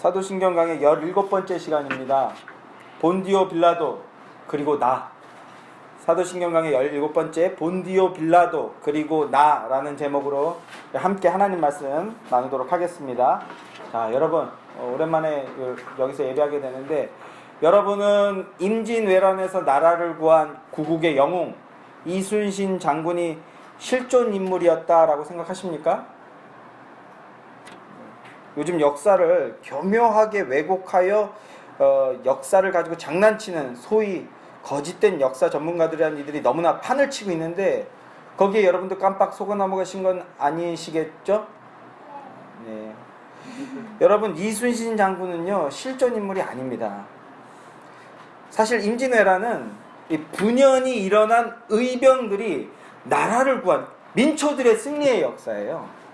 사도신경 강의 17번째 시간입니다. 본디오 빌라도 그리고 나. 사도신경 강의 17번째 본디오 빌라도 그리고 나라는 제목으로 함께 하나님 말씀 나누도록 하겠습니다. 자, 여러분 오랜만에 여기서 예배하게 되는데, 여러분은 임진왜란에서 나라를 구한 구국의 영웅 이순신 장군이 실존 인물이었다라고 생각하십니까? 요즘 역사를 교묘하게 왜곡하여 역사를 가지고 장난치는 소위 거짓된 역사 전문가들이라는 이들이 너무나 판을 치고 있는데, 거기에 여러분도 깜빡 속아 넘어가신 건 아니시겠죠? 네. 여러분, 이순신 장군은요 실존 인물이 아닙니다. 사실 임진왜란은 이 분연히 일어난 의병들이 나라를 구한 민초들의 승리의 역사예요.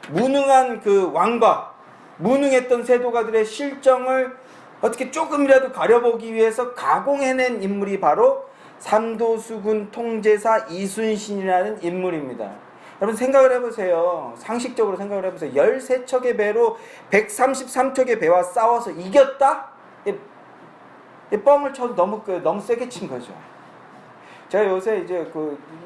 무능한 그 왕과 무능했던 세도가들의 실정을 어떻게 조금이라도 가려보기 위해서 가공해낸 인물이 바로 삼도수군 통제사 이순신이라는 인물입니다. 여러분 생각을 해보세요. 상식적으로 생각을 해보세요. 13척의 배로 133척의 배와 싸워서 이겼다? 이 뻥을 쳐도 너무 세게 친 거죠. 제가 요새 이제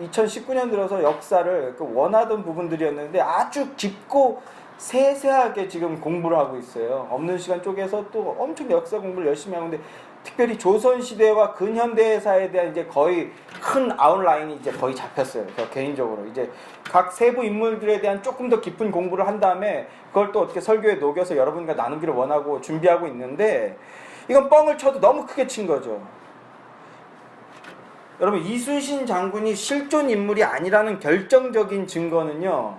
2019년 들어서 역사를 원하던 부분들이었는데 아주 깊고 세세하게 지금 공부를 하고 있어요. 없는 시간 쪽에서 또 엄청 역사 공부를 열심히 하는데, 특별히 조선시대와 근현대사에 대한 이제 거의 큰 아웃라인이 이제 거의 잡혔어요. 저 개인적으로 이제 각 세부 인물들에 대한 조금 더 깊은 공부를 한 다음에 그걸 또 어떻게 설교에 녹여서 여러분과 나누기를 원하고 준비하고 있는데, 이건 뻥을 쳐도 너무 크게 친 거죠. 여러분, 이순신 장군이 실존 인물이 아니라는 결정적인 증거는요,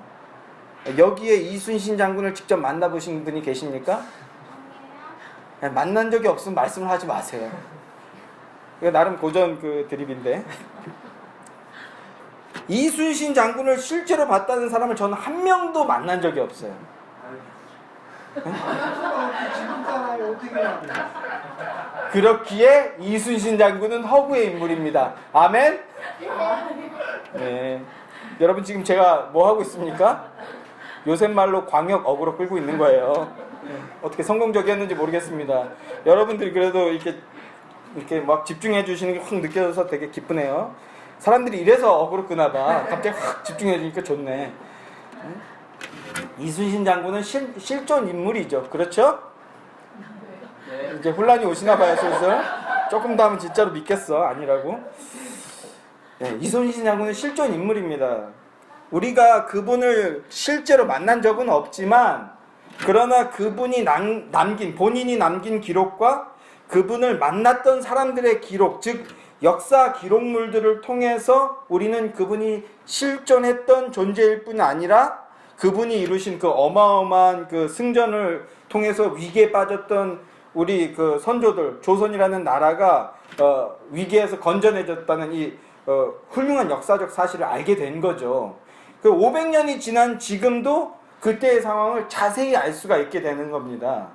여기에 이순신 장군을 직접 만나보신 분이 계십니까? 만난 적이 없으면 말씀을 하지 마세요. 이거 나름 고전 드립인데, 이순신 장군을 실제로 봤다는 사람을 저는 한 명도 만난 적이 없어요. 그렇기에 이순신 장군은 허구의 인물입니다. 아멘? 네. 여러분, 지금 제가 뭐 하고 있습니까? 요새 말로 광역 어그로 끌고 있는 거예요. 어떻게 성공적이었는지 모르겠습니다. 여러분들이 그래도 이렇게 막 집중해 주시는 게 확 느껴져서 되게 기쁘네요. 사람들이 이래서 어그로 끄나 봐. 갑자기 확 집중해 주니까 좋네. 이순신 장군은 실존 인물이죠. 그렇죠? 네. 이제 혼란이 오시나 봐요, 슬슬. 조금 더 하면 진짜로 믿겠어. 아니라고. 네, 이순신 장군은 실존 인물입니다. 우리가 그분을 실제로 만난 적은 없지만, 그러나 그분이 본인이 남긴 기록과 그분을 만났던 사람들의 기록, 즉 역사 기록물들을 통해서 우리는 그분이 실존했던 존재일 뿐 아니라 그분이 이루신 그 어마어마한 그 승전을 통해서 위기에 빠졌던 우리 그 선조들, 조선이라는 나라가 위기에서 건져내졌다는 이 훌륭한 역사적 사실을 알게 된 거죠. 그 500년이 지난 지금도 그때의 상황을 자세히 알 수가 있게 되는 겁니다.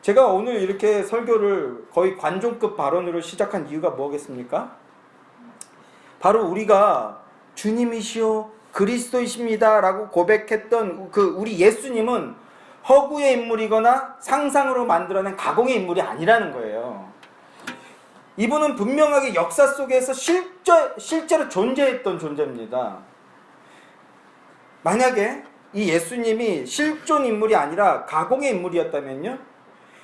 제가 오늘 이렇게 설교를 거의 관종급 발언으로 시작한 이유가 뭐겠습니까? 바로 우리가 주님이시오 그리스도이십니다 라고 고백했던 우리 예수님은 허구의 인물이거나 상상으로 만들어낸 가공의 인물이 아니라는 거예요. 이분은 분명하게 역사 속에서 실제로 존재했던 존재입니다. 만약에 이 예수님이 실존 인물이 아니라 가공의 인물이었다면요,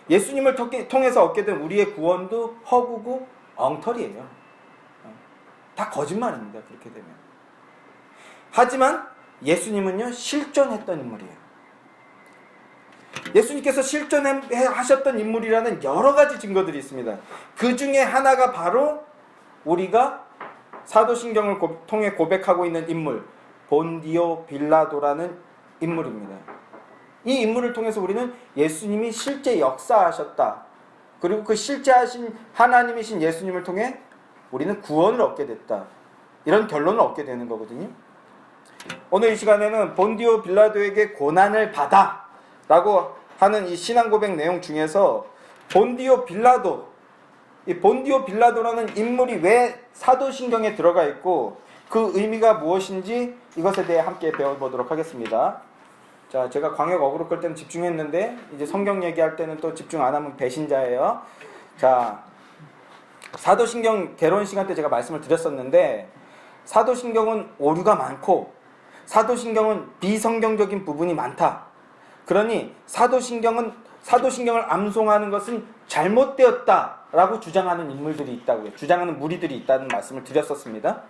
예수님을 통해서 얻게 된 우리의 구원도 허구고 엉터리예요. 다 거짓말입니다. 그렇게 되면. 하지만 예수님은요 실존했던 인물이에요. 예수님께서 실존하셨던 인물이라는 여러 가지 증거들이 있습니다. 그 중에 하나가 바로 우리가 사도신경을 통해 고백하고 있는 인물, 본디오 빌라도라는 인물입니다. 이 인물을 통해서 우리는 예수님이 실제 역사하셨다, 그리고 그 실제하신 하나님이신 예수님을 통해 우리는 구원을 얻게 됐다, 이런 결론을 얻게 되는 거거든요. 오늘 이 시간에는 본디오 빌라도에게 고난을 받아 라고 하는 이 신앙 고백 내용 중에서 본디오 빌라도라는 인물이 왜 사도신경에 들어가 있고 그 의미가 무엇인지 이것에 대해 함께 배워보도록 하겠습니다. 자, 제가 광역 어그로 끌 때는 집중했는데 이제 성경 얘기할 때는 또 집중 안 하면 배신자예요. 자, 사도신경 개론 시간 때 제가 말씀을 드렸었는데 사도신경은 오류가 많고 사도신경은 비성경적인 부분이 많다. 그러니 사도신경을 암송하는 것은 잘못되었다라고 주장하는 인물들이 있다고요. 주장하는 무리들이 있다는 말씀을 드렸었습니다.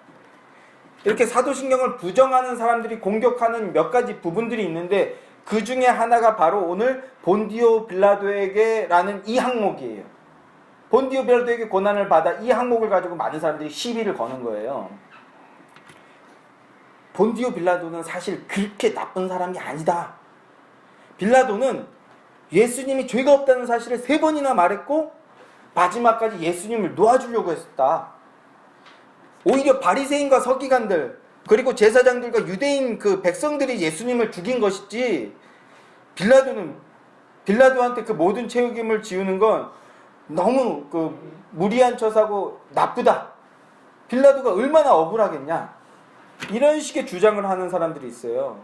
이렇게 사도신경을 부정하는 사람들이 공격하는 몇 가지 부분들이 있는데 그 중에 하나가 바로 오늘 본디오 빌라도에게라는 이 항목이에요. 본디오 빌라도에게 고난을 받아 이 항목을 가지고 많은 사람들이 시비를 거는 거예요. 본디오 빌라도는 사실 그렇게 나쁜 사람이 아니다. 빌라도는 예수님이 죄가 없다는 사실을 3번이나 말했고 마지막까지 예수님을 놓아주려고 했었다. 오히려 바리새인과 서기관들 그리고 제사장들과 유대인 그 백성들이 예수님을 죽인 것이지 빌라도한테 그 모든 책임을 지우는 건 너무 그 무리한 처사고 나쁘다. 빌라도가 얼마나 억울하겠냐. 이런 식의 주장을 하는 사람들이 있어요.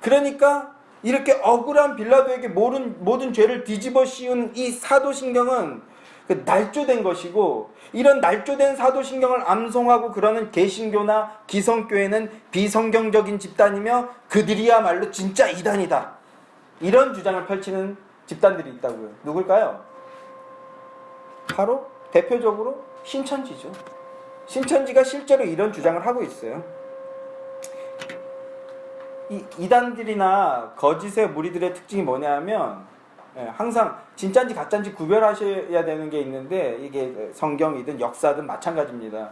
그러니까 이렇게 억울한 빌라도에게 모든 죄를 뒤집어 씌운 이 사도신경은 그 날조된 것이고 이런 날조된 사도신경을 암송하고 그러는 개신교나 기성교회는 비성경적인 집단이며 그들이야말로 진짜 이단이다. 이런 주장을 펼치는 집단들이 있다고요. 누굴까요? 바로 대표적으로 신천지죠. 신천지가 실제로 이런 주장을 하고 있어요. 이 이단들이나 거짓의 무리들의 특징이 뭐냐면 항상 진짜인지 가짜인지 구별하셔야 되는 게 있는데 이게 성경이든 역사든 마찬가지입니다.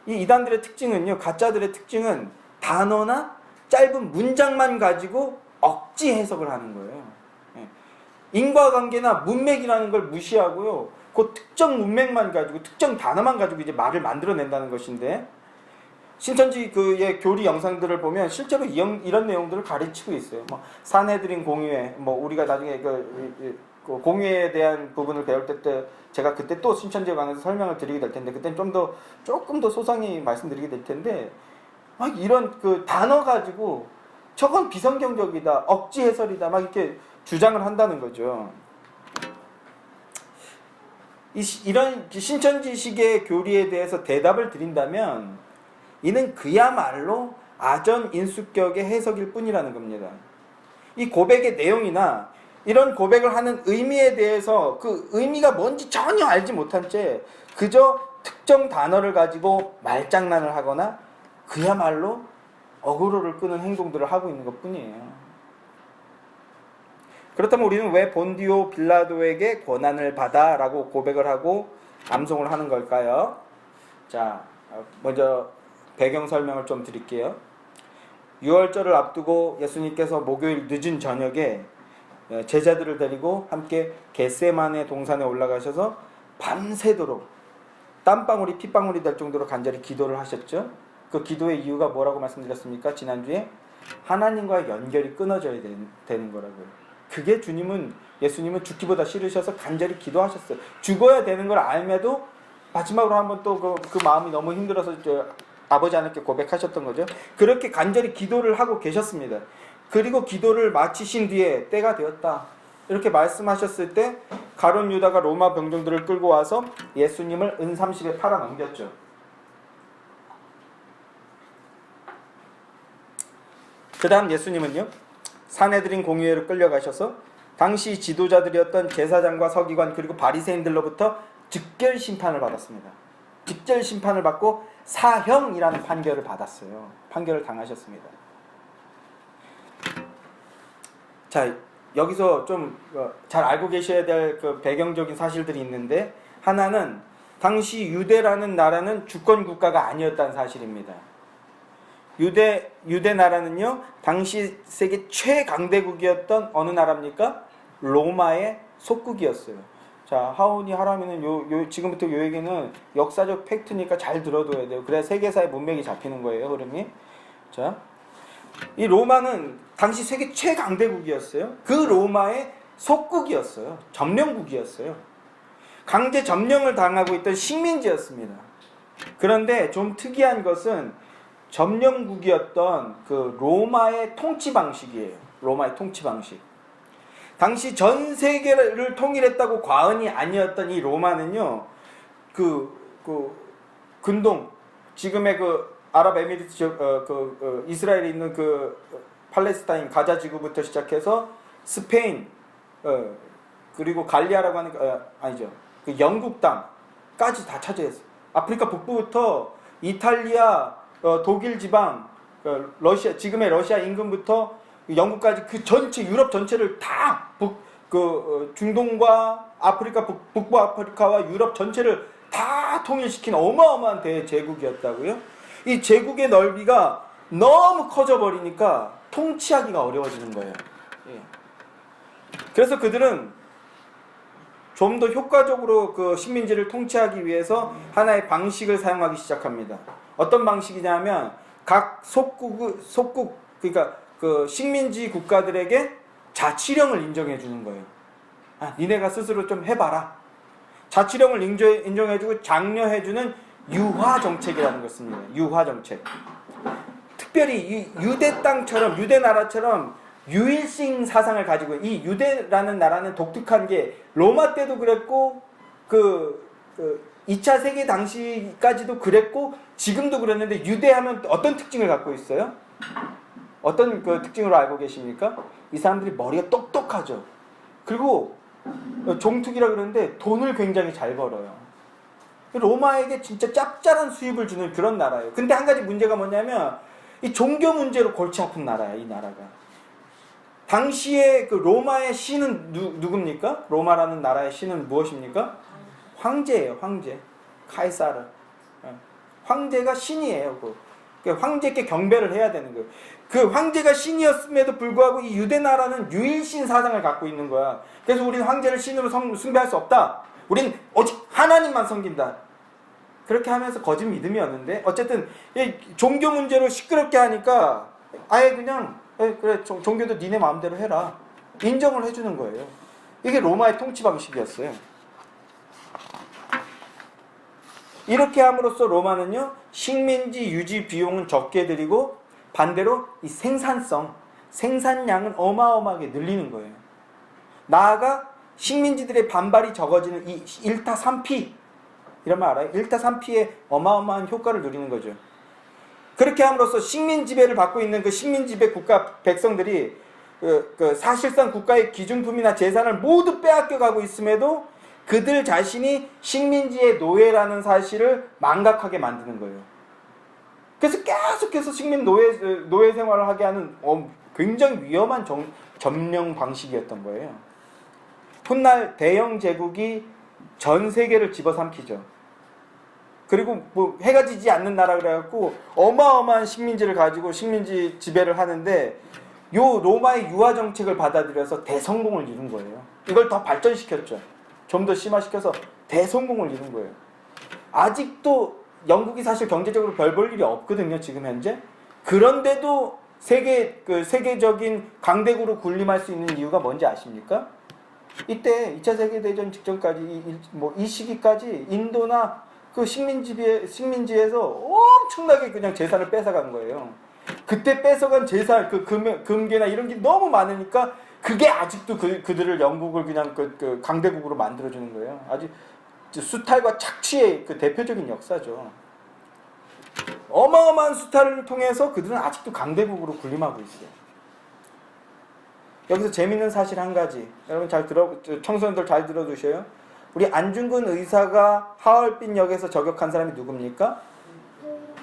이 이단들의 특징은요, 가짜들의 특징은 단어나 짧은 문장만 가지고 억지 해석을 하는 거예요. 인과관계나 문맥이라는 걸 무시하고요, 그 특정 문맥만 가지고 특정 단어만 가지고 이제 말을 만들어낸다는 것인데 신천지 그의 교리 영상들을 보면 실제로 이런 내용들을 가르치고 있어요. 뭐 산헤드린 공의회, 뭐 우리가 나중에 그 공의회에 대한 부분을 배울 때 제가 그때 또 신천지에 관해서 설명을 드리게 될 텐데 그때는 조금 더 소상히 말씀드리게 될 텐데 막 이런 그 단어 가지고 저건 비성경적이다, 억지 해설이다, 막 이렇게 주장을 한다는 거죠. 이런 신천지식의 교리에 대해서 대답을 드린다면 이는 그야말로 아전인수격의 해석일 뿐이라는 겁니다. 이 고백의 내용이나 이런 고백을 하는 의미에 대해서 그 의미가 뭔지 전혀 알지 못한 채 그저 특정 단어를 가지고 말장난을 하거나 그야말로 어그로를 끄는 행동들을 하고 있는 것 뿐이에요. 그렇다면 우리는 왜 본디오 빌라도에게 고난을 받아 라고 고백을 하고 암송을 하는 걸까요? 자, 먼저 배경 설명을 좀 드릴게요. 6월절을 앞두고 예수님께서 목요일 늦은 저녁에 제자들을 데리고 함께 겟세마네 동산에 올라가셔서 밤새도록 땀방울이 핏방울이 될 정도로 간절히 기도를 하셨죠. 그 기도의 이유가 뭐라고 말씀드렸습니까? 지난주에 하나님과의 연결이 끊어져야 되는 거라고요. 그게 예수님은 죽기보다 싫으셔서 간절히 기도하셨어요. 죽어야 되는 걸 알매도 마지막으로 한번 또 그 마음이 너무 힘들어서 아버지 하나님께 고백하셨던 거죠. 그렇게 간절히 기도를 하고 계셨습니다. 그리고 기도를 마치신 뒤에 때가 되었다 이렇게 말씀하셨을 때 가룟 유다가 로마 병정들을 끌고 와서 예수님을 은30에 팔아 넘겼죠. 그 다음 예수님은요, 산헤드린 공의회로 끌려가셔서 당시 지도자들이었던 제사장과 서기관 그리고 바리새인들로부터 즉결 심판을 받았습니다. 즉결 심판을 받고 사형이라는 판결을 받았어요. 판결을 당하셨습니다. 자, 여기서 좀 잘 알고 계셔야 될 그 배경적인 사실들이 있는데 하나는 당시 유대라는 나라는 주권 국가가 아니었다는 사실입니다. 유대 나라는요, 당시 세계 최강대국이었던 어느 나라입니까? 로마의 속국이었어요. 자, 하오니 하람이는 지금부터 요 얘기는 역사적 팩트니까 잘 들어둬야 돼요. 그래야 세계사의 문맥이 잡히는 거예요, 흐름이. 자, 이 로마는 당시 세계 최강대국이었어요. 그 로마의 속국이었어요. 점령국이었어요. 강제 점령을 당하고 있던 식민지였습니다. 그런데 좀 특이한 것은 점령국이었던 그 로마의 통치 방식이에요. 로마의 통치 방식. 당시 전 세계를 통일했다고 과언이 아니었던 이 로마는요, 근동, 지금의 아랍에미리트 이스라엘에 있는 팔레스타인 가자 지구부터 시작해서 스페인, 그리고 갈리아라고 하는 아니죠, 영국 땅까지 다 차지했어요. 아프리카 북부부터 이탈리아, 독일 지방, 러시아, 지금의 러시아 인근부터 영국까지 그 전체 유럽 전체를 다 중동과 아프리카 북부 아프리카와 유럽 전체를 다 통일시킨 어마어마한 대제국이었다고요. 이 제국의 넓이가 너무 커져 버리니까 통치하기가 어려워지는 거예요. 예. 그래서 그들은 좀 더 효과적으로 식민지를 통치하기 위해서 하나의 방식을 사용하기 시작합니다. 어떤 방식이냐면 각 속국 그러니까 식민지 국가들에게 자치령을 인정해 주는 거예요. 니네가 스스로 좀 해봐라. 자치령을 인정해주고 장려해주는 유화정책이라는 것입니다. 유화정책. 특별히 이 유대 땅처럼, 유대 나라처럼 유일신 사상을 가지고, 이 유대라는 나라는 독특한 게 로마 때도 그랬고 2차 세계 당시까지도 그랬고 지금도 그랬는데, 유대하면 어떤 특징을 갖고 있어요? 어떤 특징으로 알고 계십니까? 이 사람들이 머리가 똑똑하죠. 그리고 종특이라 그러는데 돈을 굉장히 잘 벌어요. 로마에게 진짜 짭짤한 수입을 주는 그런 나라예요. 근데 한 가지 문제가 뭐냐면 이 종교 문제로 골치 아픈 나라야, 이 나라가. 당시에 로마의 신은 누굽니까? 로마라는 나라의 신은 무엇입니까? 황제예요, 황제. 카이사르. 황제가 신이에요. 황제께 경배를 해야 되는 거예요. 그 황제가 신이었음에도 불구하고 이 유대 나라는 유일신 사상을 갖고 있는 거야. 그래서 우리는 황제를 신으로 숭배할 수 없다. 우린 오직 하나님만 섬긴다. 그렇게 하면서 거짓 믿음이었는데, 어쨌든 이 종교 문제로 시끄럽게 하니까 아예 그냥 그래, 종교도 니네 마음대로 해라, 인정을 해주는 거예요. 이게 로마의 통치 방식이었어요. 이렇게 함으로써 로마는요, 식민지 유지 비용은 적게 들이고 반대로 이 생산량은 어마어마하게 늘리는 거예요. 나아가 식민지들의 반발이 적어지는 이 1타 3피, 이런 말 알아요? 1타 3피의 어마어마한 효과를 누리는 거죠. 그렇게 함으로써 식민 지배를 받고 있는 식민 지배 국가 백성들이 사실상 국가의 기준품이나 재산을 모두 빼앗겨 가고 있음에도 그들 자신이 식민지의 노예라는 사실을 망각하게 만드는 거예요. 그래서 계속해서 식민 노예 생활을 하게 하는 굉장히 위험한 점령 방식이었던 거예요. 훗날 대영 제국이 전 세계를 집어삼키죠. 그리고 해가 지지 않는 나라 그래갖고 어마어마한 식민지를 가지고 식민지 지배를 하는데, 요 로마의 유화 정책을 받아들여서 대성공을 이룬 거예요. 이걸 더 발전시켰죠. 좀 더 심화시켜서 대성공을 이룬 거예요. 아직도 영국이 사실 경제적으로 별 볼 일이 없거든요, 지금 현재. 그런데도 세계적인 강대국으로 군림할 수 있는 이유가 뭔지 아십니까? 이때 2차 세계대전 직전까지 이 시기까지 인도나 식민지에서 엄청나게 그냥 재산을 뺏어간 거예요. 그때 뺏어간 재산, 금괴나 이런 게 너무 많으니까 그게 아직도 그들을 영국을 그냥 강대국으로 만들어주는 거예요. 아주 수탈과 착취의 대표적인 역사죠. 어마어마한 수탈을 통해서 그들은 아직도 강대국으로 군림하고 있어요. 여기서 재밌는 사실 한 가지, 여러분 청소년들 잘 들어두셔요. 우리 안중근 의사가 하얼빈 역에서 저격한 사람이 누굽니까?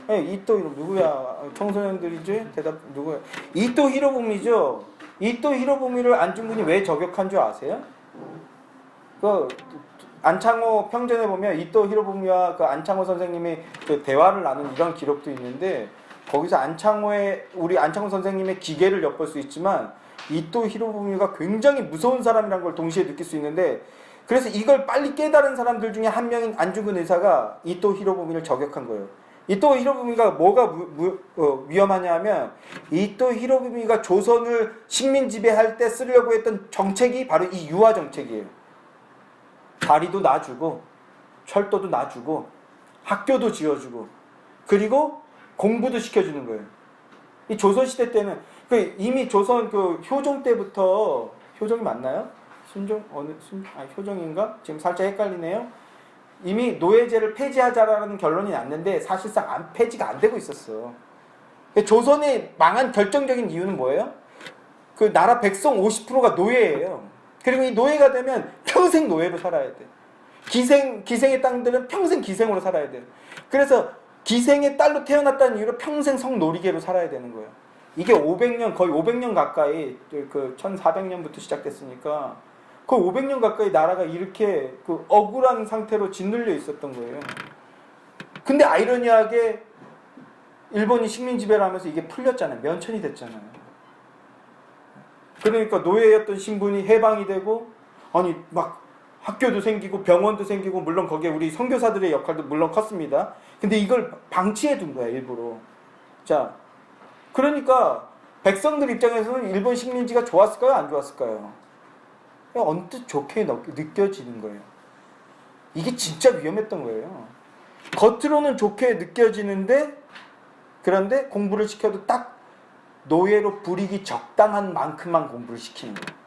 네, 이토 누구야? 청소년들이지? 대답 누구야? 이토 히로부미죠. 이토 히로부미를 안중근이 왜 저격한 줄 아세요? 안창호 평전에 보면 이토 히로부미와 안창호 선생님이 대화를 나눈 이런 기록도 있는데, 거기서 우리 안창호 선생님의 기계를 엿볼 수 있지만 이토 히로부미가 굉장히 무서운 사람이라는 걸 동시에 느낄 수 있는데, 그래서 이걸 빨리 깨달은 사람들 중에 한 명인 안중근 의사가 이토 히로부미를 저격한 거예요. 이토 히로부미가 뭐가 위험하냐 하면, 이토 히로부미가 조선을 식민 지배할 때 쓰려고 했던 정책이 바로 이 유화 정책이에요. 다리도 놔주고 철도도 놔주고 학교도 지어주고 그리고 공부도 시켜주는 거예요. 이 조선시대 때는 그 이미 조선 그 효종 때부터 효종이 맞나요? 순종 어느 효종인가? 지금 살짝 헷갈리네요. 이미 노예제를 폐지하자라는 결론이 났는데 사실상 폐지가 안 되고 있었어. 조선이 망한 결정적인 이유는 뭐예요? 그 나라 백성 50%가 노예예요. 그리고 이 노예가 되면 평생 노예로 살아야 돼. 기생의 땅들은 평생 기생으로 살아야 돼. 그래서 기생의 딸로 태어났다는 이유로 평생 성노리개로 살아야 되는 거예요. 이게 500년, 거의 500년 가까이, 그 1400년부터 시작됐으니까 거의 500년 가까이 나라가 이렇게 그 억울한 상태로 짓눌려 있었던 거예요. 근데 아이러니하게 일본이 식민 지배를 하면서 이게 풀렸잖아요. 면천이 됐잖아요. 그러니까 노예였던 신분이 해방이 되고, 아니 막 학교도 생기고 병원도 생기고, 물론 거기에 우리 선교사들의 역할도 물론 컸습니다. 근데 이걸 방치해 둔 거야, 일부러. 자, 그러니까 백성들 입장에서는 일본 식민지가 좋았을까요? 안 좋았을까요? 언뜻 좋게 느껴지는 거예요. 이게 진짜 위험했던 거예요. 겉으로는 좋게 느껴지는데, 그런데 공부를 시켜도 딱 노예로 부리기 적당한 만큼만 공부를 시키는 거예요.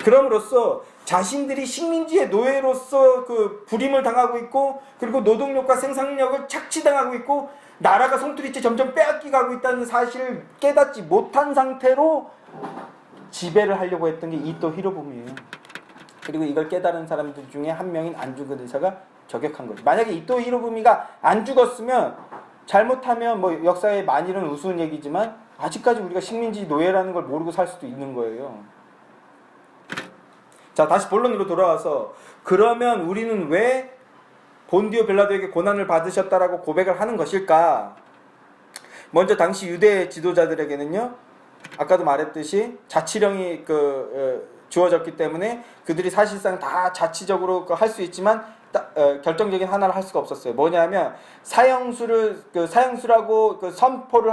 그럼으로써 자신들이 식민지의 노예로서 그 부림을 당하고 있고, 그리고 노동력과 생산력을 착취당하고 있고, 나라가 송두리째 점점 빼앗기고 있다는 사실을 깨닫지 못한 상태로 지배를 하려고 했던 게 이토 히로부미예요. 그리고 이걸 깨달은 사람들 중에 한 명인 안중근 의사가 저격한 거예요. 만약에 이토 히로부미가 안 죽었으면, 잘못하면 뭐 역사의 만일은 우스운 얘기지만 아직까지 우리가 식민지 노예라는 걸 모르고 살 수도 있는 거예요. 자, 다시 본론으로 돌아와서, 그러면 우리는 왜 본디오 빌라도에게 고난을 받으셨다라고 고백을 하는 것일까? 먼저 당시 유대 지도자들에게는요, 아까도 말했듯이 자치령이 주어졌기 때문에 그들이 사실상 다 자치적으로 할 수 있지만 결정적인 하나를 할 수가 없었어요. 뭐냐면 사형수라고 선포를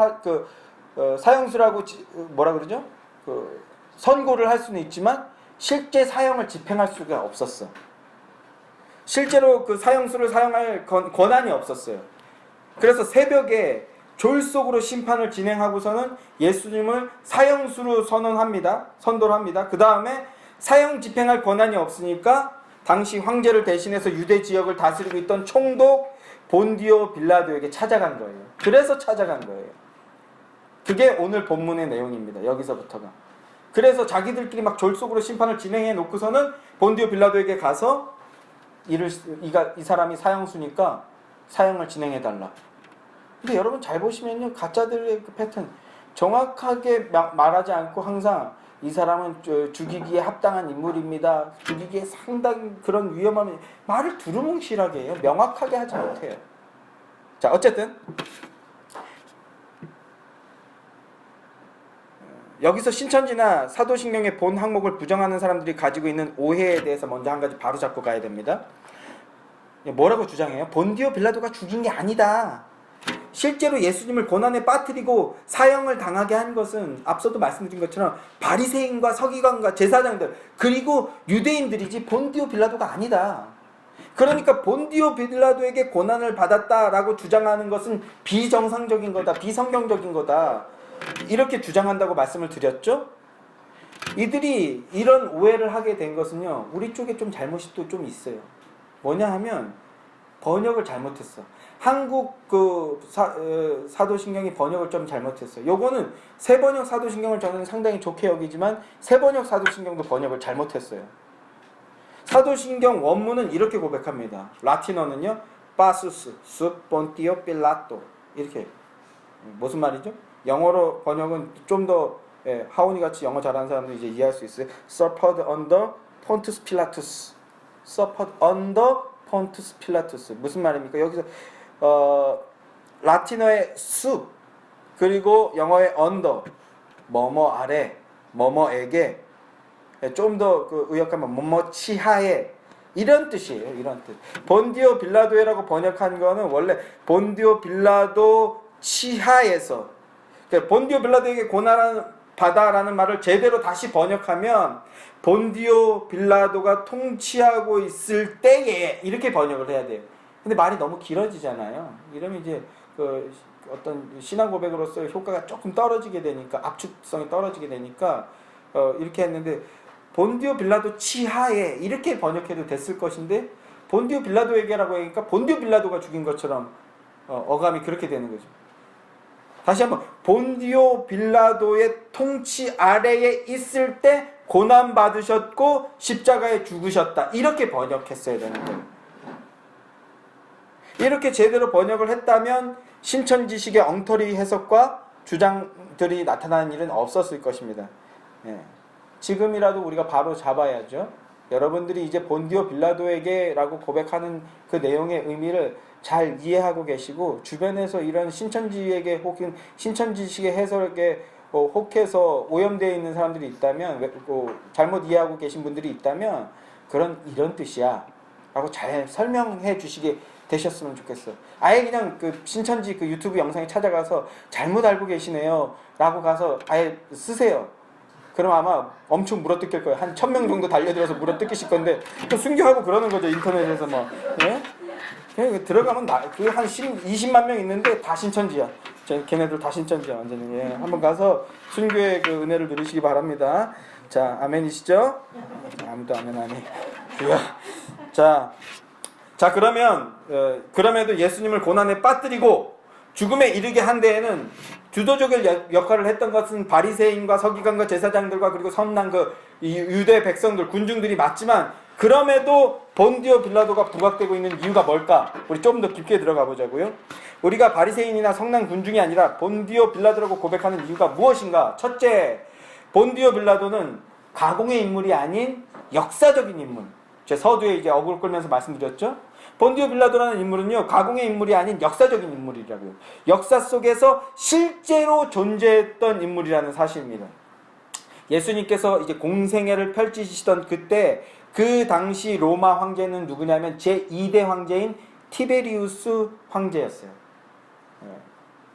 사형수라고 뭐라 그러죠? 선고를 할 수는 있지만 실제 사형을 집행할 수가 없었어. 실제로 그 사형수를 사용할 권한이 없었어요. 그래서 새벽에 졸속으로 심판을 진행하고서는 예수님을 사형수로 선도를 합니다. 그 다음에 사형 집행할 권한이 없으니까 당시 황제를 대신해서 유대 지역을 다스리고 있던 총독 본디오 빌라도에게 찾아간 거예요. 그래서 찾아간 거예요. 그게 오늘 본문의 내용입니다. 여기서부터가. 그래서 자기들끼리 막 졸속으로 심판을 진행해 놓고서는 본디오 빌라도에게 가서 이 사람이 사형수니까 사형을 진행해달라. 근데 여러분 잘 보시면요, 가짜들의 그 패턴 정확하게 말하지 않고 항상 이 사람은 죽이기에 합당한 인물입니다, 죽이기에 상당히 그런 위험함이, 말을 두루뭉실하게 해요. 명확하게 하지 못해요. 자, 어쨌든 여기서 신천지나 사도신경의 본 항목을 부정하는 사람들이 가지고 있는 오해에 대해서 먼저 한 가지 바로잡고 가야 됩니다. 뭐라고 주장해요? 본디오 빌라도가 죽인 게 아니다. 실제로 예수님을 고난에 빠뜨리고 사형을 당하게 한 것은 앞서도 말씀드린 것처럼 바리새인과 서기관과 제사장들, 그리고 유대인들이지 본디오 빌라도가 아니다. 그러니까 본디오 빌라도에게 고난을 받았다라고 주장하는 것은 비정상적인 거다, 비성경적인 거다, 이렇게 주장한다고 말씀을 드렸죠. 이들이 이런 오해를 하게 된 것은요, 우리 쪽에 좀 잘못이 또 좀 있어요. 뭐냐 하면 번역을 잘못했어. 한국 사도신경이 번역을 좀 잘못했어요. 요거는 새번역 사도신경을 저는 상당히 좋게 여기지만 새번역 사도신경도 번역을 잘못했어요. 사도신경 원문은 이렇게 고백합니다. 라틴어는요, 파수스 수 본티오 빌라토, 이렇게. 무슨 말이죠? 영어로 번역은 좀 더 하온이 같이 영어 잘하는 사람들이 이제 이해할 수 있어요. Suffered under Pontius Pilatus. Suffered under Pontius Pilatus. 무슨 말입니까? 여기서 라틴어의 수, 그리고 영어의 under, 뭐뭐 아래, 뭐뭐에게, 좀 더 의역하면 뭐뭐 치하에, 이런 뜻이에요. 이런 뜻. 본디오 빌라도라고 번역한 거는 원래 본디오 빌라도 치하에서, 그러니까 본디오 빌라도에게 고난을 받아라는 말을 제대로 다시 번역하면 본디오 빌라도가 통치하고 있을 때에, 이렇게 번역을 해야 돼요. 근데 말이 너무 길어지잖아요. 이러면 이제 그 어떤 신앙 고백으로서의 효과가 조금 떨어지게 되니까 압축성이 떨어지게 되니까 이렇게 했는데 본디오 빌라도 치하에 이렇게 번역해도 됐을 것인데 본디오 빌라도에게라고 하니까 본디오 빌라도가 죽인 것처럼 어감이 그렇게 되는 거죠. 다시 한번 본디오 빌라도의 통치 아래에 있을 때 고난 받으셨고 십자가에 죽으셨다 이렇게 번역했어야 되는 거예요. 이렇게 제대로 번역을 했다면 신천지식의 엉터리 해석과 주장들이 나타나는 일은 없었을 것입니다. 예. 지금이라도 우리가 바로 잡아야죠. 여러분들이 이제 본디오 빌라도에게라고 고백하는 그 내용의 의미를 잘 이해하고 계시고 주변에서 이런 신천지에게 혹은 신천지식의 해석에 혹해서 오염되어 있는 사람들이 있다면 잘못 이해하고 계신 분들이 있다면 이런 뜻이야 라고 잘 설명해 주시게 되셨으면 좋겠어요. 아예 그냥 그 신천지 그 유튜브 영상에 찾아가서 잘못 알고 계시네요 라고 가서 아예 쓰세요. 그럼 아마 엄청 물어뜯길 거예요. 한 1000명 정도 달려들어서 물어뜯기실 건데 또 순교하고 그러는 거죠. 인터넷에서 뭐. 예? 그냥 들어가면 그 한 20만 명 있는데 다 신천지야. 걔네들 다 신천지야 완전히. 예. 한번 가서 순교의 그 은혜를 누리시기 바랍니다. 자, 아멘이시죠? 아무도 아멘 안 해. 자 그러면 그럼에도 예수님을 고난에 빠뜨리고 죽음에 이르게 한 데에는 주도적인 역할을 했던 것은 바리새인과 서기관과 제사장들과 그리고 선난 그 유대 백성들 군중들이 맞지만 그럼에도 본디오 빌라도가 부각되고 있는 이유가 뭘까? 우리 좀 더 깊게 들어가 보자고요. 우리가 바리새인이나 성난 군중이 아니라 본디오 빌라도라고 고백하는 이유가 무엇인가? 첫째, 본디오 빌라도는 가공의 인물이 아닌 역사적인 인물. 제 서두에 이제 어글 끌면서 말씀드렸죠. 본디오 빌라도라는 인물은요, 가공의 인물이 아닌 역사적인 인물이라고요. 역사 속에서 실제로 존재했던 인물이라는 사실입니다. 예수님께서 이제 공생애를 펼치시던 그때 그 당시 로마 황제는 누구냐면 제2대 황제인 티베리우스 황제였어요.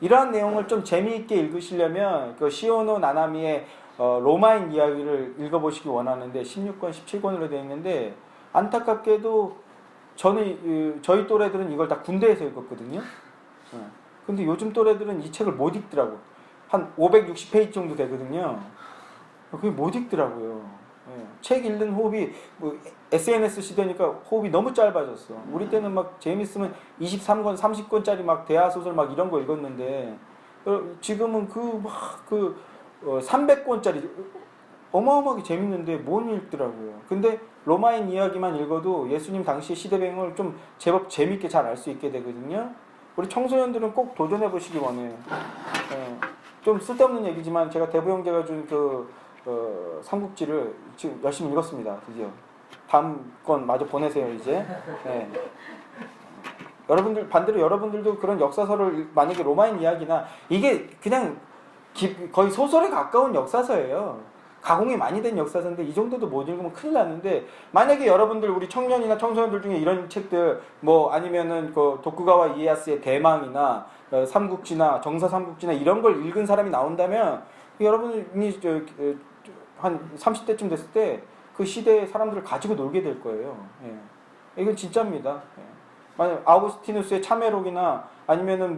이러한 내용을 좀 재미있게 읽으시려면 그 시오노 나나미의 로마인 이야기를 읽어보시기 원하는데 16권, 17권으로 되어 있는데 안타깝게도 저희 또래들은 이걸 다 군대에서 읽었거든요. 근데 요즘 또래들은 이 책을 못 읽더라고. 한 560페이지 정도 되거든요. 그게 못 읽더라고요. 책 읽는 호흡이 SNS 시대니까 호흡이 너무 짧아졌어. 우리 때는 막 재밌으면 23권, 30권짜리 막 대하소설 막 이런 거 읽었는데 지금은 300권짜리 어마어마하게 재밌는데 못 읽더라고요. 근데 로마인 이야기만 읽어도 예수님 당시의 시대 배경을 좀 제법 재밌게 잘 알 수 있게 되거든요. 우리 청소년들은 꼭 도전해 보시기 원해요. 좀 쓸데없는 얘기지만 제가 대부 형제가 준 삼국지를 지금 열심히 읽었습니다. 드디어. 다음 건 마저 보내세요 이제. 여러분들 반대로 여러분들도 그런 역사서를 만약에 로마인 이야기나 이게 그냥 거의 소설에 가까운 역사서예요. 가공이 많이 된 역사서인데 이 정도도 못 읽으면 큰일 나는데 만약에 여러분들 우리 청년이나 청소년들 중에 이런 책들 뭐 아니면은 그 도쿠가와 이에야스의 대망이나 삼국지나 정사 삼국지나 이런 걸 읽은 사람이 나온다면 여러분이 한 30대쯤 됐을 때 그 시대의 사람들을 가지고 놀게 될 거예요. 이건 진짜입니다. 만약 아우구스티누스의 참회록이나 아니면은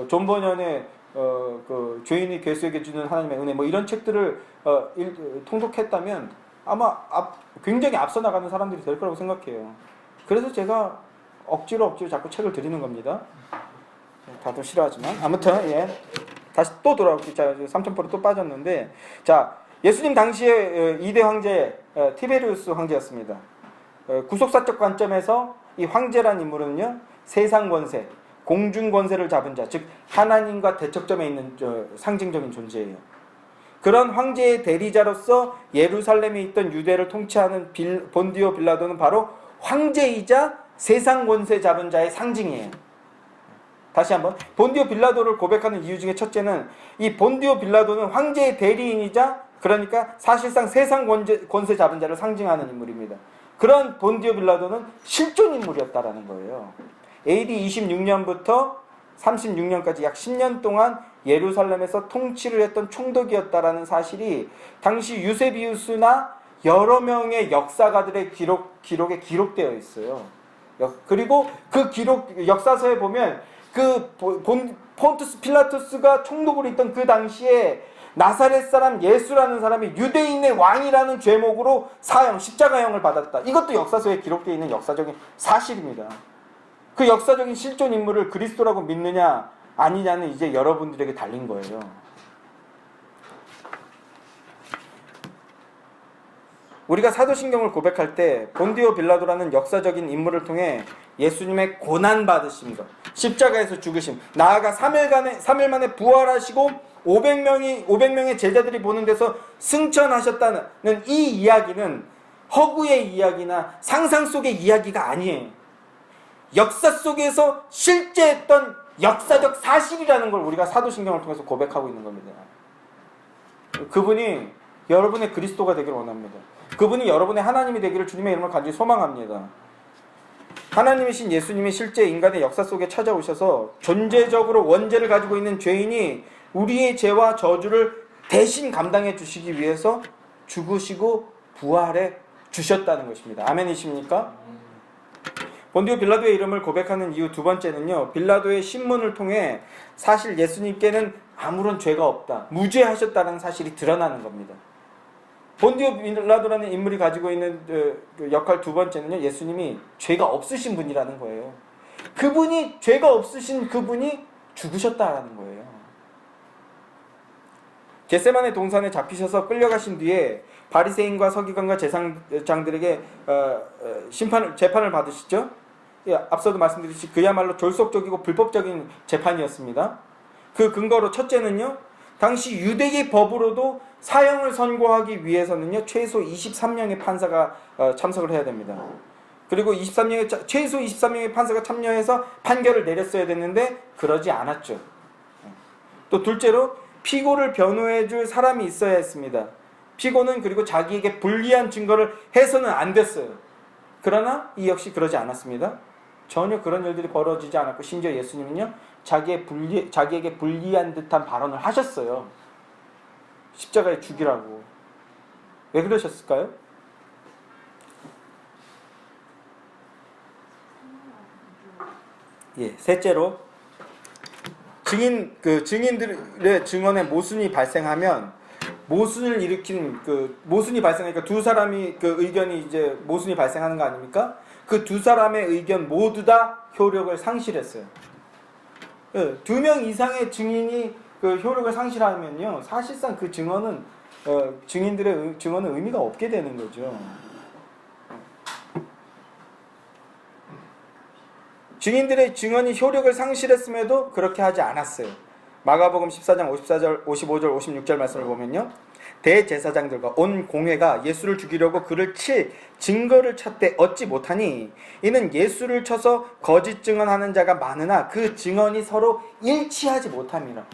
존 버년의 그 죄인이 괴수에게 주는 하나님의 은혜 뭐 이런 책들을 통독했다면 아마 굉장히 앞서 나가는 사람들이 될 거라고 생각해요. 그래서 제가 억지로 자꾸 책을 드리는 겁니다. 다들 싫어하지만 아무튼 다시 또 돌아올게요. 자, 3,000%또 빠졌는데 자 예수님 당시에 2대 황제 티베리우스 황제였습니다. 구속사적 관점에서 이 황제란 인물은요 세상 권세, 공중 권세를 잡은 자, 즉 하나님과 대척점에 있는 상징적인 존재예요. 그런 황제의 대리자로서 예루살렘에 있던 유대를 통치하는 본디오 빌라도는 바로 황제이자 세상 권세 잡은 자의 상징이에요. 다시 한번 본디오 빌라도를 고백하는 이유 중에 첫째는 이 본디오 빌라도는 황제의 대리인이자 그러니까 사실상 세상 권세 잡은 자를 상징하는 인물입니다. 그런 본디오 빌라도는 실존 인물이었다라는 거예요. AD 26년부터 36년까지 약 10년 동안 예루살렘에서 통치를 했던 총독이었다라는 사실이 당시 유세비우스나 여러 명의 역사가들의 기록에 기록되어 있어요. 그리고 그 역사서에 보면 폰투스 필라토스가 총독으로 있던 그 당시에 나사렛 사람 예수라는 사람이 유대인의 왕이라는 죄목으로 사형, 십자가형을 받았다. 이것도 역사서에 기록되어 있는 역사적인 사실입니다. 그 역사적인 실존 인물을 그리스도라고 믿느냐 아니냐는 이제 여러분들에게 달린 거예요. 우리가 사도신경을 고백할 때 본디오 빌라도라는 역사적인 인물을 통해 예수님의 고난받으심, 십자가에서 죽으심, 나아가 3일 만에 부활하시고 500명의 제자들이 보는 데서 승천하셨다는 이 이야기는 허구의 이야기나 상상 속의 이야기가 아니에요. 역사 속에서 실제 했던 역사적 사실이라는 걸 우리가 사도신경을 통해서 고백하고 있는 겁니다. 그분이 여러분의 그리스도가 되기를 원합니다. 그분이 여러분의 하나님이 되기를 주님의 이름을 간절히 소망합니다. 하나님이신 예수님이 실제 인간의 역사 속에 찾아오셔서 존재적으로 원죄를 가지고 있는 죄인이 우리의 죄와 저주를 대신 감당해 주시기 위해서 죽으시고 부활해 주셨다는 것입니다. 아멘이십니까? 본디오 빌라도의 이름을 고백하는 이유 두 번째는요, 빌라도의 신문을 통해 사실 예수님께는 아무런 죄가 없다, 무죄하셨다는 사실이 드러나는 겁니다. 본디오 빌라도라는 인물이 가지고 있는 그 역할 두 번째는요, 예수님이 죄가 없으신 분이라는 거예요. 그분이 죄가 없으신 그분이 죽으셨다라는 거예요. 겟세마네 동산에 잡히셔서 끌려가신 뒤에 바리새인과 서기관과 제사장들에게 재판을 받으시죠. 예, 앞서도 말씀드렸듯이 그야말로 졸속적이고 불법적인 재판이었습니다. 그 근거로 첫째는요, 당시 유대계 법으로도 사형을 선고하기 위해서는요, 최소 23명의 판사가 참석을 해야 됩니다. 그리고 최소 23명의 판사가 참여해서 판결을 내렸어야 됐는데 그러지 않았죠. 또 둘째로 피고를 변호해줄 사람이 있어야 했습니다. 피고는 그리고 자기에게 불리한 증거를 해서는 안 됐어요. 그러나 이 역시 그러지 않았습니다. 전혀 그런 일들이 벌어지지 않았고, 심지어 예수님은요, 자기에게 불리한 듯한 발언을 하셨어요. 십자가에 죽이라고. 왜 그러셨을까요? 예, 셋째로 증인들의 증언에 모순이 발생하면, 모순을 일으킨 모순이 발생하니까 두 사람이 의견이 이제 모순이 발생하는 거 아닙니까? 그 두 사람의 의견 모두 다 효력을 상실했어요. 2명 이상의 증인이 효력을 상실하면요, 사실상 그 증언은 증인들의 증언은 의미가 없게 되는 거죠. 증인들의 증언이 효력을 상실했음에도 그렇게 하지 않았어요. 마가복음 14장 54절, 55절, 56절 말씀을 보면요, 대제사장들과 온 공회가 예수를 죽이려고 그를 칠 증거를 찾되 얻지 못하니 이는 예수를 쳐서 거짓 증언하는 자가 많으나 그 증언이 서로 일치하지 못함이라.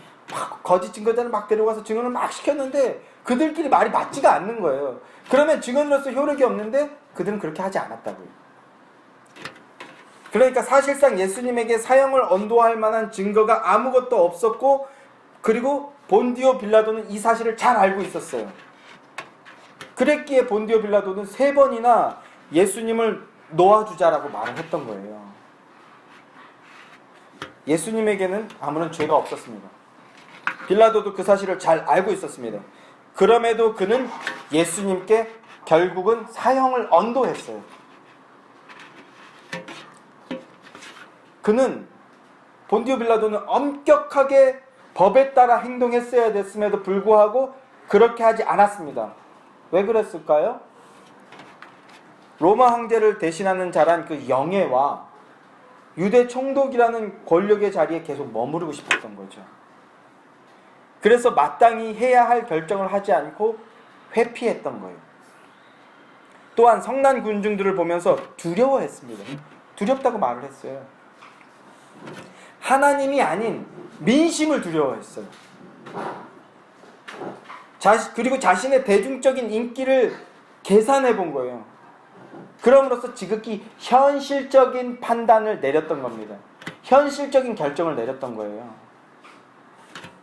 거짓 증거자를 막 데려가서 증언을 막 시켰는데 그들끼리 말이 맞지가 않는 거예요. 그러면 증언으로서 효력이 없는데 그들은 그렇게 하지 않았다고요. 그러니까 사실상 예수님에게 사형을 언도할 만한 증거가 아무것도 없었고, 그리고 본디오 빌라도는 이 사실을 잘 알고 있었어요. 그랬기에 본디오 빌라도는 3번이나 예수님을 놓아주자라고 말을 했던 거예요. 예수님에게는 아무런 죄가 없었습니다. 빌라도도 그 사실을 잘 알고 있었습니다. 그럼에도 그는 예수님께 결국은 사형을 언도했어요. 본디오 빌라도는 엄격하게 법에 따라 행동했어야 됐음에도 불구하고 그렇게 하지 않았습니다. 왜 그랬을까요? 로마 황제를 대신하는 자란 그 영예와 유대 총독이라는 권력의 자리에 계속 머무르고 싶었던 거죠. 그래서 마땅히 해야 할 결정을 하지 않고 회피했던 거예요. 또한 성난 군중들을 보면서 두려워했습니다. 두렵다고 말을 했어요. 하나님이 아닌 민심을 두려워했어요. 그리고 자신의 대중적인 인기를 계산해 본 거예요. 그럼으로써 지극히 현실적인 판단을 내렸던 겁니다. 현실적인 결정을 내렸던 거예요.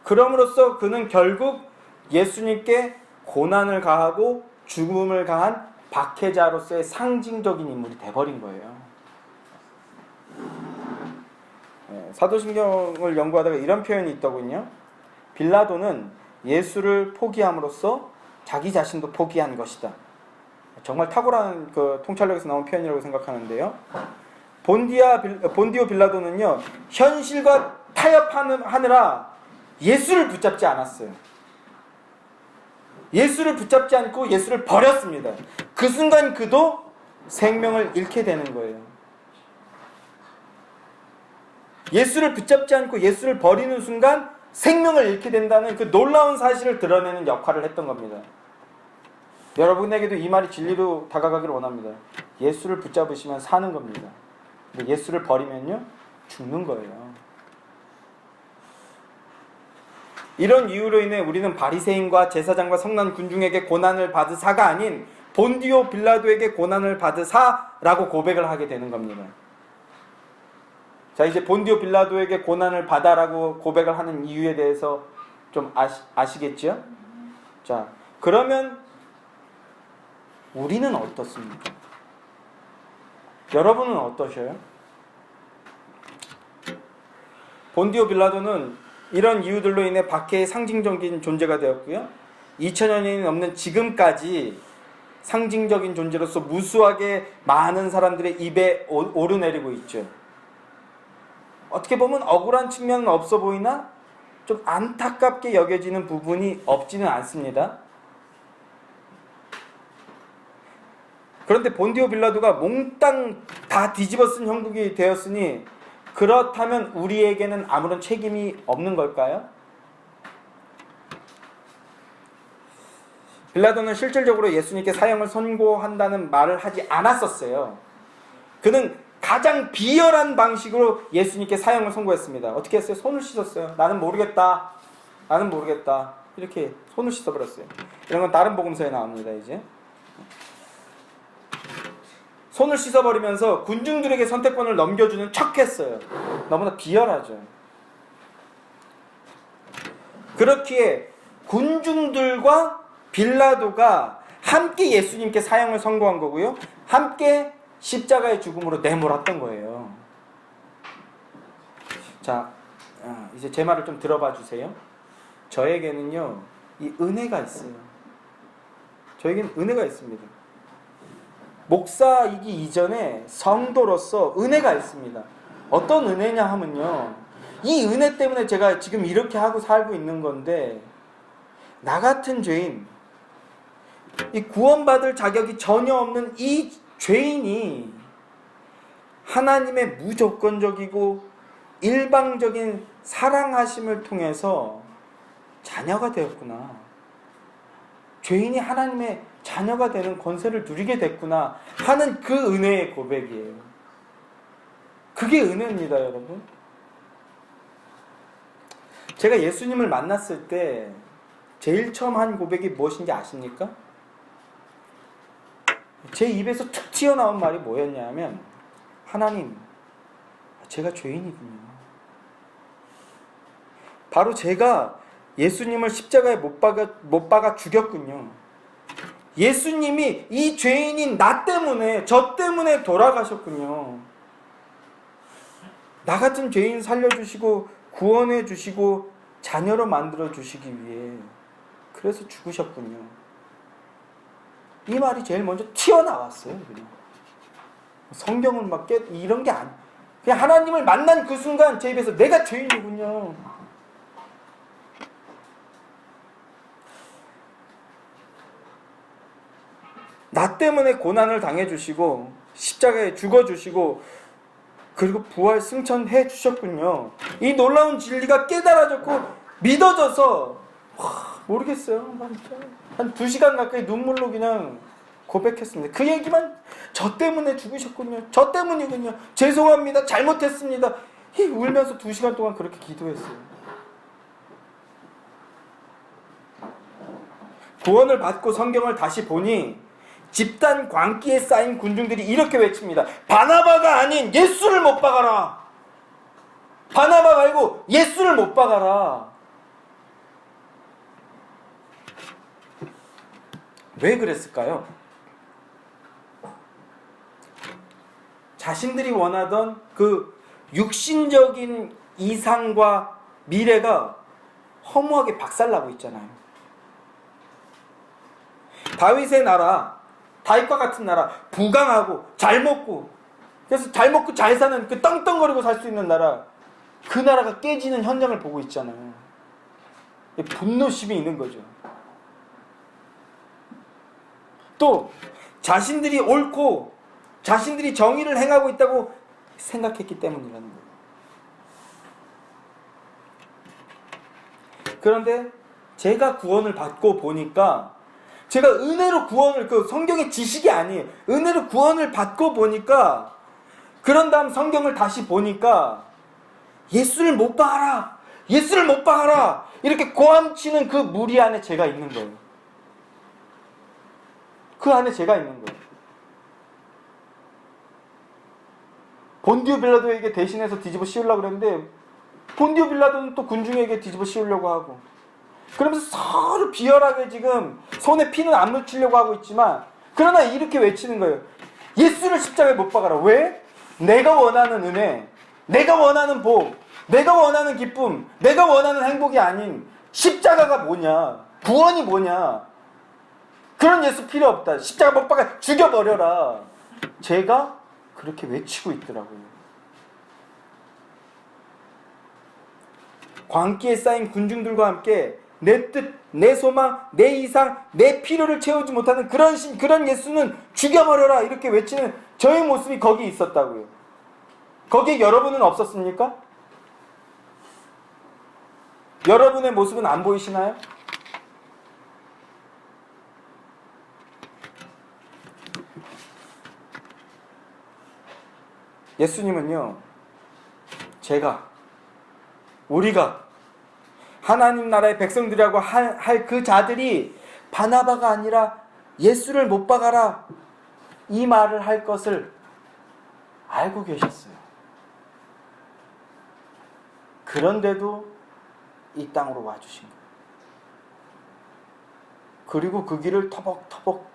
그럼으로써 그는 결국 예수님께 고난을 가하고 죽음을 가한 박해자로서의 상징적인 인물이 돼버린 거예요. 사도신경을 연구하다가 이런 표현이 있더군요. 빌라도는 예수를 포기함으로써 자기 자신도 포기한 것이다. 정말 탁월한 그 통찰력에서 나온 표현이라고 생각하는데요. 본디오 빌라도는요, 현실과 타협하느라 예수를 붙잡지 않았어요. 예수를 붙잡지 않고 예수를 버렸습니다. 그 순간 그도 생명을 잃게 되는 거예요. 예수를 붙잡지 않고 예수를 버리는 순간 생명을 잃게 된다는 그 놀라운 사실을 드러내는 역할을 했던 겁니다. 여러분에게도 이 말이 진리로 다가가기를 원합니다. 예수를 붙잡으시면 사는 겁니다. 근데 예수를 버리면요, 죽는 거예요. 이런 이유로 인해 우리는 바리새인과 제사장과 성난 군중에게 고난을 받으사가 아닌 본디오 빌라도에게 고난을 받으사라고 고백을 하게 되는 겁니다. 자, 이제 본디오 빌라도에게 고난을 받아라고 고백을 하는 이유에 대해서 좀 아시겠죠? 자, 그러면 우리는 어떻습니까? 여러분은 어떠셔요? 본디오 빌라도는 이런 이유들로 인해 박해의 상징적인 존재가 되었고요. 2000년이 넘는 지금까지 상징적인 존재로서 무수하게 많은 사람들의 입에 오르내리고 있죠. 어떻게 보면 억울한 측면은 없어 보이나 좀 안타깝게 여겨지는 부분이 없지는 않습니다. 그런데 본디오 빌라도가 몽땅 다 뒤집어 쓴 형국이 되었으니 그렇다면 우리에게는 아무런 책임이 없는 걸까요? 빌라도는 실질적으로 예수님께 사형을 선고한다는 말을 하지 않았었어요. 그는 가장 비열한 방식으로 예수님께 사형을 선고했습니다. 어떻게 했어요? 손을 씻었어요. 나는 모르겠다. 나는 모르겠다. 이렇게 손을 씻어버렸어요. 이런 건 다른 복음서에 나옵니다. 이제 손을 씻어버리면서 군중들에게 선택권을 넘겨주는 척했어요. 너무나 비열하죠. 그렇기에 군중들과 빌라도가 함께 예수님께 사형을 선고한 거고요. 함께 십자가의 죽음으로 내몰았던 거예요. 자, 이제 제 말을 좀 들어봐 주세요. 저에게는요, 이 은혜가 있어요. 저에게는 은혜가 있습니다. 목사이기 이전에 성도로서 은혜가 있습니다. 어떤 은혜냐 하면요, 이 은혜 때문에 제가 지금 이렇게 하고 살고 있는 건데, 나 같은 죄인, 이 구원받을 자격이 전혀 없는 이 죄인이 하나님의 무조건적이고 일방적인 사랑하심을 통해서 자녀가 되었구나. 죄인이 하나님의 자녀가 되는 권세를 누리게 됐구나 하는 그 은혜의 고백이에요. 그게 은혜입니다, 여러분. 제가 예수님을 만났을 때 제일 처음 한 고백이 무엇인지 아십니까? 제 입에서 툭 튀어나온 말이 뭐였냐면, 하나님, 제가 죄인이군요. 바로 제가 예수님을 십자가에 못 박아 죽였군요. 예수님이 이 죄인인 나 때문에, 저 때문에 돌아가셨군요. 나 같은 죄인 살려주시고 구원해 주시고 자녀로 만들어 주시기 위해 그래서 죽으셨군요. 이 말이 제일 먼저 튀어나왔어요. 그냥. 성경은 막 이런 게 아니에요. 그냥 하나님을 만난 그 순간 제 입에서 내가 죄인이군요. 나 때문에 고난을 당해주시고 십자가에 죽어주시고 그리고 부활 승천해 주셨군요. 이 놀라운 진리가 깨달아졌고 믿어져서 모르겠어요. 한 2시간 가까이 눈물로 그냥 고백했습니다. 그 얘기만, 저 때문에 죽으셨군요. 저 때문이군요. 죄송합니다. 잘못했습니다. 울면서 2시간 동안 그렇게 기도했어요. 구원을 받고 성경을 다시 보니 집단 광기에 쌓인 군중들이 이렇게 외칩니다. 바나바가 아닌 예수를 못 박아라. 바나바 말고 예수를 못 박아라. 왜 그랬을까요? 자신들이 원하던 그 육신적인 이상과 미래가 허무하게 박살나고 있잖아요. 다윗의 나라, 다윗과 같은 나라, 부강하고 잘 먹고, 그래서 잘 먹고 잘 사는 그 떵떵거리고 살 수 있는 나라, 그 나라가 깨지는 현장을 보고 있잖아요. 분노심이 있는 거죠. 또 자신들이 옳고 자신들이 정의를 행하고 있다고 생각했기 때문이라는 거예요. 그런데 제가 구원을 받고 보니까, 제가 은혜로 구원을, 그 성경의 지식이 아니에요. 은혜로 구원을 받고 보니까, 그런 다음 성경을 다시 보니까 예수를 못 박아라, 예수를 못 박아라, 이렇게 고함치는 그 무리 안에 제가 있는 거예요. 그 안에 제가 있는 거예요. 본디오 빌라도에게 대신해서 뒤집어 씌우려고 그랬는데, 본디오 빌라도는 또 군중에게 뒤집어 씌우려고 하고, 그러면서 서로 비열하게 지금 손에 피는 안 묻히려고 하고 있지만, 그러나 이렇게 외치는 거예요. 예수를 십자가에 못 박아라. 왜? 내가 원하는 은혜, 내가 원하는 복, 내가 원하는 기쁨, 내가 원하는 행복이 아닌 십자가가 뭐냐, 구원이 뭐냐, 그런 예수 필요 없다, 십자가 못 박아 죽여버려라. 제가 그렇게 외치고 있더라고요. 광기에 쌓인 군중들과 함께 내 뜻, 내 소망, 내 이상, 내 필요를 채우지 못하는 그런 예수는 죽여버려라, 이렇게 외치는 저의 모습이 거기 있었다고요. 거기에 여러분은 없었습니까? 여러분의 모습은 안 보이시나요? 예수님은요, 우리가 하나님 나라의 백성들이라고 할 그 자들이 바나바가 아니라 예수를 못 박아라, 이 말을 할 것을 알고 계셨어요. 그런데도 이 땅으로 와주신 거예요. 그리고 그 길을 터벅터벅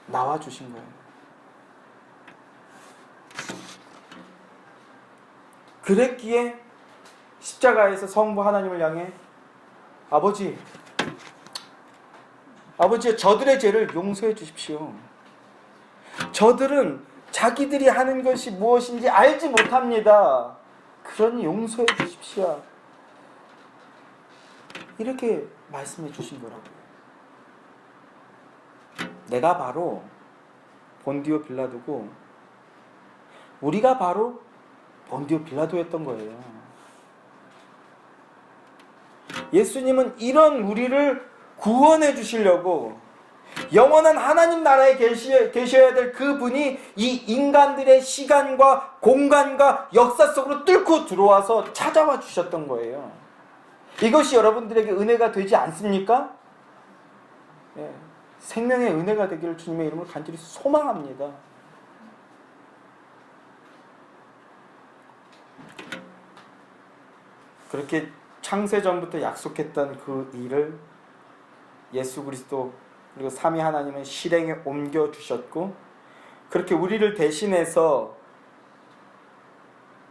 나와주신 거예요. 그랬기에 십자가에서 성부 하나님을 향해 아버지, 저들의 죄를 용서해 주십시오. 저들은 자기들이 하는 것이 무엇인지 알지 못합니다. 그러니 용서해 주십시오. 이렇게 말씀해 주신 거라고요. 내가 바로 본디오 빌라도고, 우리가 바로 본디오 빌라도였던 거예요. 예수님은 이런 우리를 구원해 주시려고 영원한 하나님 나라에 계셔야 될 그분이 이 인간들의 시간과 공간과 역사 속으로 뚫고 들어와서 찾아와 주셨던 거예요. 이것이 여러분들에게 은혜가 되지 않습니까? 예, 생명의 은혜가 되기를 주님의 이름으로 간절히 소망합니다. 그렇게 창세전부터 약속했던 그 일을 예수 그리스도 그리고 삼위 하나님은 실행에 옮겨주셨고, 그렇게 우리를 대신해서,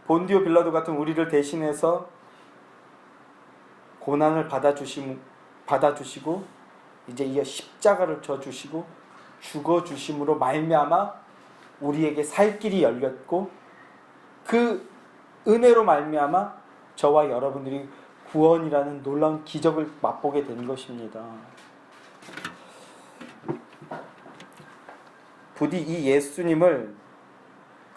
본디오 빌라도 같은 우리를 대신해서 고난을 받아주시고 이제 이어 십자가를 져주시고 죽어주심으로 말미암아 우리에게 살 길이 열렸고, 그 은혜로 말미암아 저와 여러분들이 구원이라는 놀라운 기적을 맛보게 된 것입니다. 부디 이 예수님을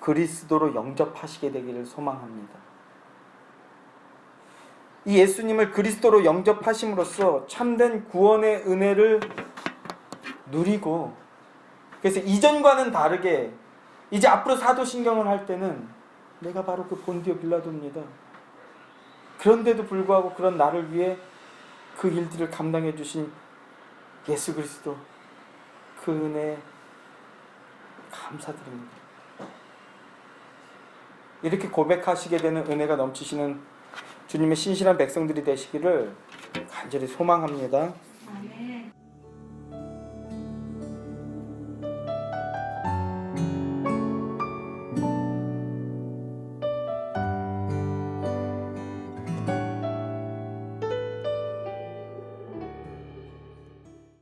그리스도로 영접하시게 되기를 소망합니다. 이 예수님을 그리스도로 영접하심으로써 참된 구원의 은혜를 누리고, 그래서 이전과는 다르게 이제 앞으로 사도신경을 할 때는 내가 바로 그 본디오 빌라도입니다. 그런데도 불구하고 그런 나를 위해 그 일들을 감당해 주신 예수 그리스도, 그 은혜 감사드립니다. 이렇게 고백하시게 되는 은혜가 넘치시는 주님의 신실한 백성들이 되시기를 간절히 소망합니다. 아멘.